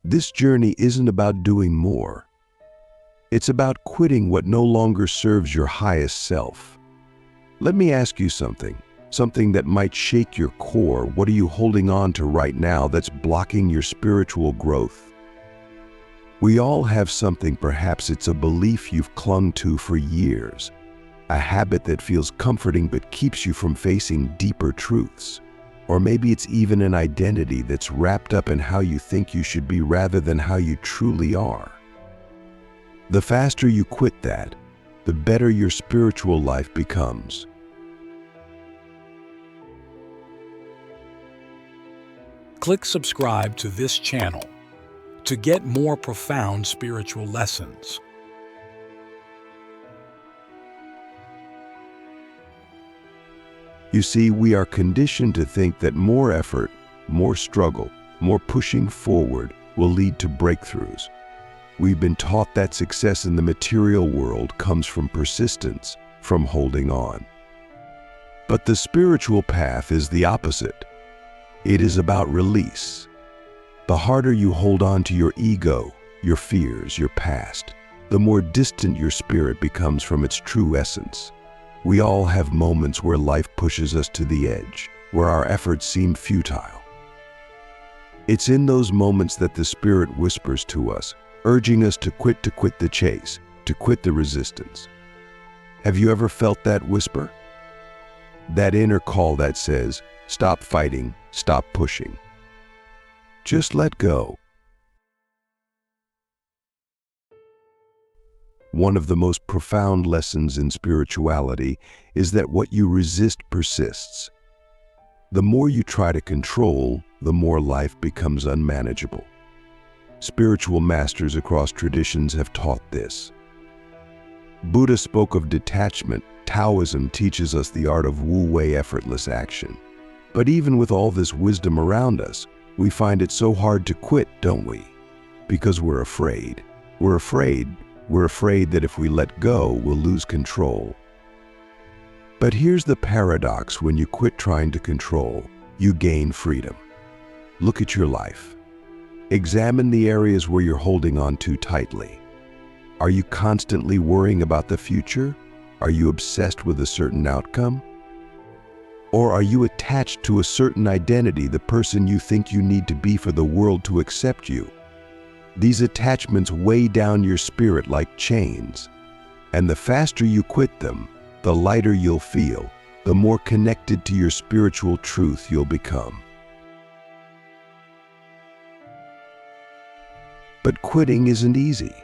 This journey isn't about doing more. It's about quitting what no longer serves your highest self. Let me ask you something that might shake your core. What are you holding on to right now that's blocking your spiritual growth? We all have something. Perhaps it's a belief you've clung to for years, a habit that feels comforting but keeps you from facing deeper truths. Or maybe it's even an identity that's wrapped up in how you think you should be rather than how you truly are. The faster you quit that, the better your spiritual life becomes. Click subscribe to this channel to get more profound spiritual lessons. You see, we are conditioned to think that more effort, more struggle, more pushing forward will lead to breakthroughs. We've been taught that success in the material world comes from persistence, from holding on. But the spiritual path is the opposite. It is about release. The harder you hold on to your ego, your fears, your past, the more distant your spirit becomes from its true essence. We all have moments where life pushes us to the edge, where our efforts seem futile. It's in those moments that the Spirit whispers to us, urging us to quit the chase, to quit the resistance. Have you ever felt that whisper? That inner call that says, stop fighting, stop pushing. Just let go. One of the most profound lessons in spirituality is that what you resist persists. The more you try to control, the more life becomes unmanageable. Spiritual masters across traditions have taught this. Buddha spoke of detachment. Taoism teaches us the art of wu-wei, effortless action. But even with all this wisdom around us, we find it so hard to quit, don't we? Because we're afraid. We're afraid that if we let go, we'll lose control. But here's the paradox: when you quit trying to control, you gain freedom. Look at your life. Examine the areas where you're holding on too tightly. Are you constantly worrying about the future? Are you obsessed with a certain outcome? Or are you attached to a certain identity, the person you think you need to be for the world to accept you? These attachments weigh down your spirit like chains, and the faster you quit them, the lighter you'll feel, the more connected to your spiritual truth you'll become. But quitting isn't easy.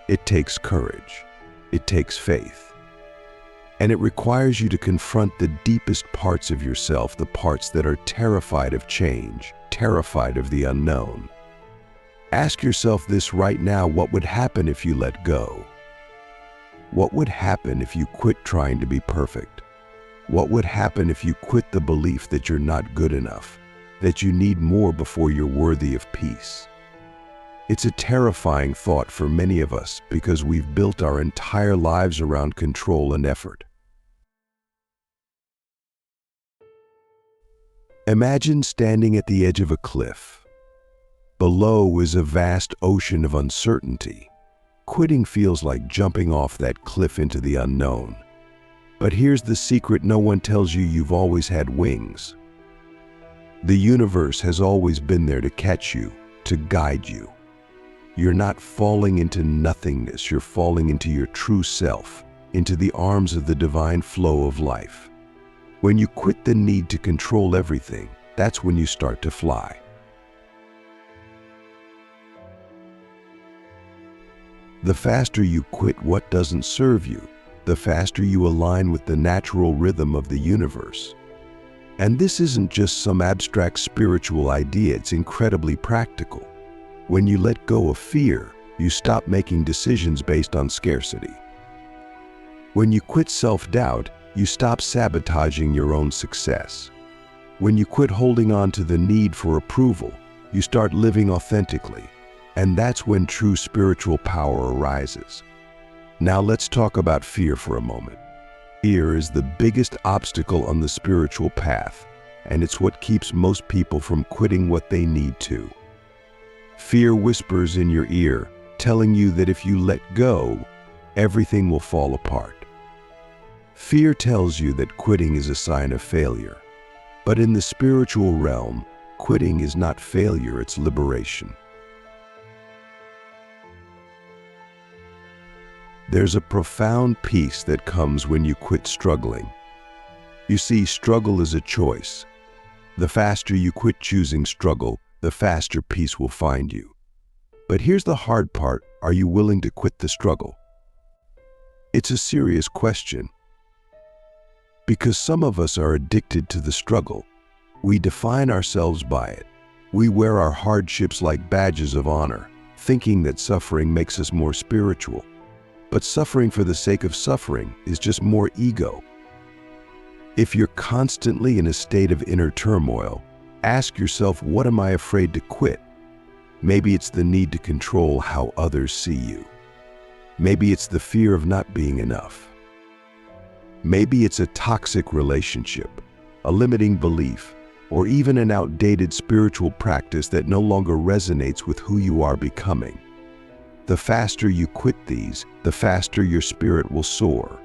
It takes courage. It takes faith. And it requires you to confront the deepest parts of yourself, the parts that are terrified of change, terrified of the unknown. Ask yourself this right now: what would happen if you let go? What would happen if you quit trying to be perfect? What would happen if you quit the belief that you're not good enough, that you need more before you're worthy of peace? It's a terrifying thought for many of us because we've built our entire lives around control and effort. Imagine standing at the edge of a cliff. Below is a vast ocean of uncertainty. Quitting feels like jumping off that cliff into the unknown. But here's the secret no one tells you: you've always had wings. The universe has always been there to catch you, to guide you. You're not falling into nothingness, you're falling into your true self, into the arms of the divine flow of life. When you quit the need to control everything, that's when you start to fly. The faster you quit what doesn't serve you, the faster you align with the natural rhythm of the universe. And this isn't just some abstract spiritual idea, it's incredibly practical. When you let go of fear, you stop making decisions based on scarcity. When you quit self-doubt, you stop sabotaging your own success. When you quit holding on to the need for approval, you start living authentically. And that's when true spiritual power arises. Now let's talk about fear for a moment. Fear is the biggest obstacle on the spiritual path, and it's what keeps most people from quitting what they need to. Fear whispers in your ear, telling you that if you let go, everything will fall apart. Fear tells you that quitting is a sign of failure. But in the spiritual realm, quitting is not failure, it's liberation. There's a profound peace that comes when you quit struggling. You see, struggle is a choice. The faster you quit choosing struggle, the faster peace will find you. But here's the hard part: are you willing to quit the struggle? It's a serious question. Because some of us are addicted to the struggle. We define ourselves by it. We wear our hardships like badges of honor, thinking that suffering makes us more spiritual. But suffering for the sake of suffering is just more ego. If you're constantly in a state of inner turmoil, ask yourself, what am I afraid to quit? Maybe it's the need to control how others see you. Maybe it's the fear of not being enough. Maybe it's a toxic relationship, a limiting belief, or even an outdated spiritual practice that no longer resonates with who you are becoming. The faster you quit these, the faster your spirit will soar.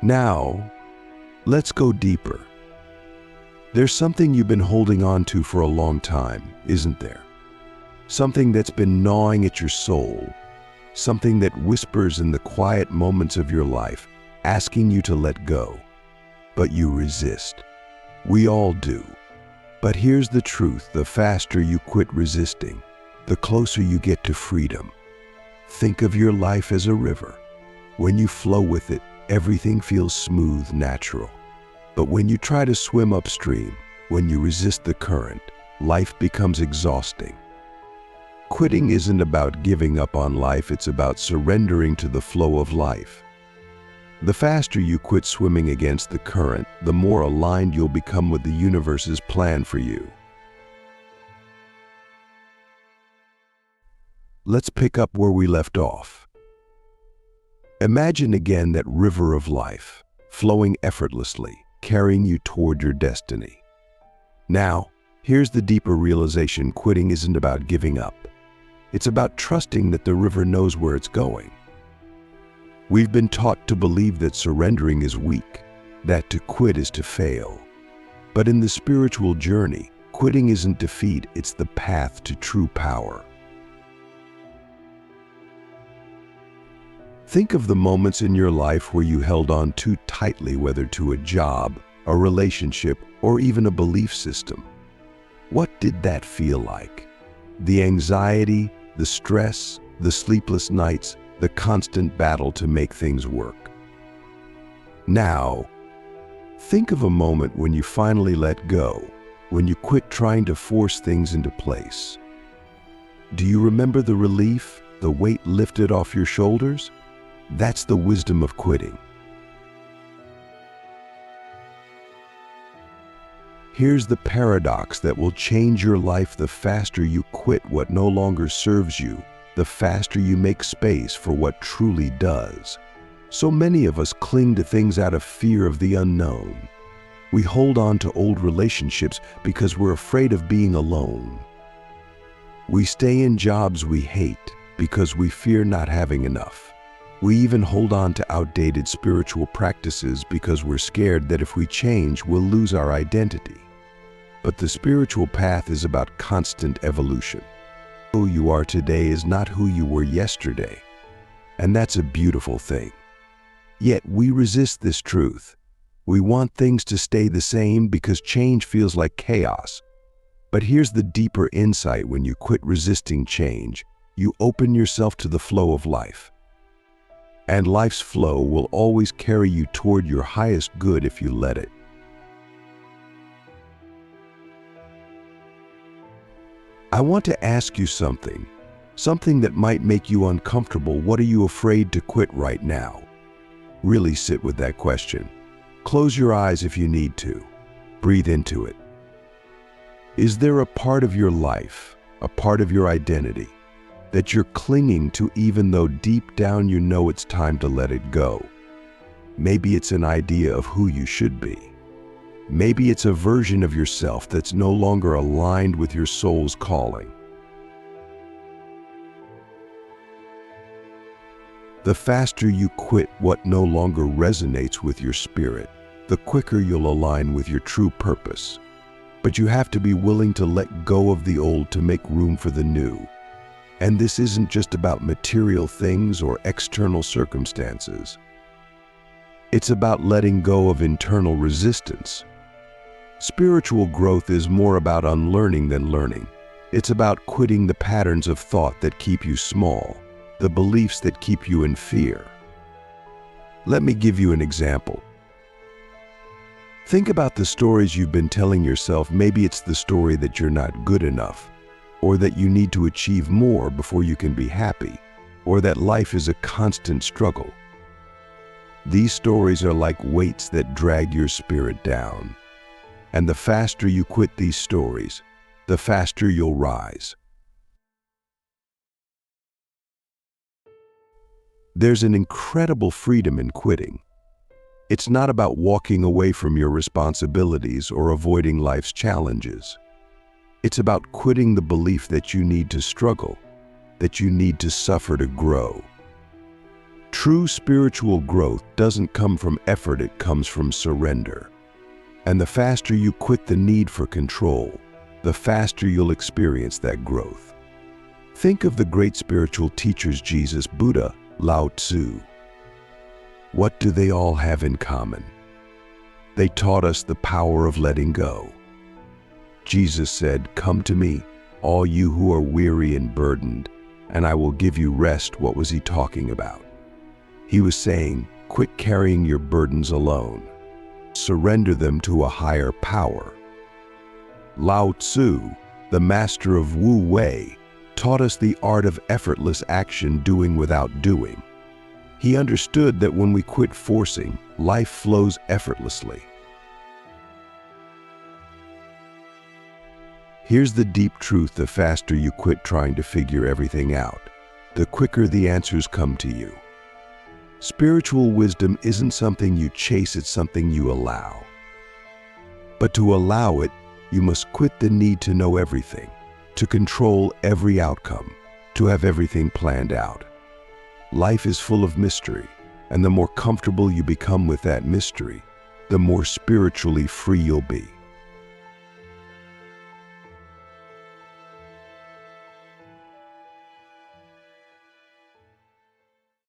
Now, let's go deeper. There's something you've been holding on to for a long time, isn't there? Something that's been gnawing at your soul. Something that whispers in the quiet moments of your life, asking you to let go. But you resist. We all do. But here's the truth: the faster you quit resisting, the closer you get to freedom. Think of your life as a river. When you flow with it, everything feels smooth, natural. But when you try to swim upstream, when you resist the current, life becomes exhausting. Quitting isn't about giving up on life, it's about surrendering to the flow of life. The faster you quit swimming against the current, the more aligned you'll become with the universe's plan for you. Let's pick up where we left off. Imagine again that river of life, flowing effortlessly, carrying you toward your destiny. Now, here's the deeper realization: quitting isn't about giving up. It's about trusting that the river knows where it's going. We've been taught to believe that surrendering is weak, that to quit is to fail. But in the spiritual journey, quitting isn't defeat, it's the path to true power. Think of the moments in your life where you held on too tightly, whether to a job, a relationship, or even a belief system. What did that feel like? The anxiety, the stress, the sleepless nights, the constant battle to make things work. Now, think of a moment when you finally let go, when you quit trying to force things into place. Do you remember the relief, the weight lifted off your shoulders? That's the wisdom of quitting. Here's the paradox that will change your life: the faster you quit what no longer serves you, the faster you make space for what truly does. So many of us cling to things out of fear of the unknown. We hold on to old relationships because we're afraid of being alone. We stay in jobs we hate because we fear not having enough. We even hold on to outdated spiritual practices because we're scared that if we change, we'll lose our identity. But the spiritual path is about constant evolution. Who you are today is not who you were yesterday, and that's a beautiful thing. Yet we resist this truth. We want things to stay the same because change feels like chaos. But here's the deeper insight: when you quit resisting change, you open yourself to the flow of life. And life's flow will always carry you toward your highest good if you let it. I want to ask you something that might make you uncomfortable. What are you afraid to quit right now? Really sit with that question. Close your eyes if you need to. Breathe into it. Is there a part of your life, a part of your identity, that you're clinging to even though deep down you know it's time to let it go? Maybe it's an idea of who you should be. Maybe it's a version of yourself that's no longer aligned with your soul's calling. The faster you quit what no longer resonates with your spirit, the quicker you'll align with your true purpose. But you have to be willing to let go of the old to make room for the new. And this isn't just about material things or external circumstances. It's about letting go of internal resistance. Spiritual growth is more about unlearning than learning. It's about quitting the patterns of thought that keep you small, the beliefs that keep you in fear. Let me give you an example. Think about the stories you've been telling yourself. Maybe it's the story that you're not good enough, or that you need to achieve more before you can be happy, or that life is a constant struggle. These stories are like weights that drag your spirit down. And the faster you quit these stories, the faster you'll rise. There's an incredible freedom in quitting. It's not about walking away from your responsibilities or avoiding life's challenges. It's about quitting the belief that you need to struggle, that you need to suffer to grow. True spiritual growth doesn't come from effort, it comes from surrender. And the faster you quit the need for control, the faster you'll experience that growth. Think of the great spiritual teachers: Jesus, Buddha, Lao Tzu. What do they all have in common? They taught us the power of letting go. Jesus said, "Come to me, all you who are weary and burdened, and I will give you rest." What was he talking about? He was saying, quit carrying your burdens alone. Surrender them to a higher power. Lao Tzu, the master of Wu Wei, taught us the art of effortless action, doing without doing. He understood that when we quit forcing, life flows effortlessly. Here's the deep truth: the faster you quit trying to figure everything out, the quicker the answers come to you. Spiritual wisdom isn't something you chase, it's something you allow. But to allow it, you must quit the need to know everything, to control every outcome, to have everything planned out. Life is full of mystery, and the more comfortable you become with that mystery, the more spiritually free you'll be.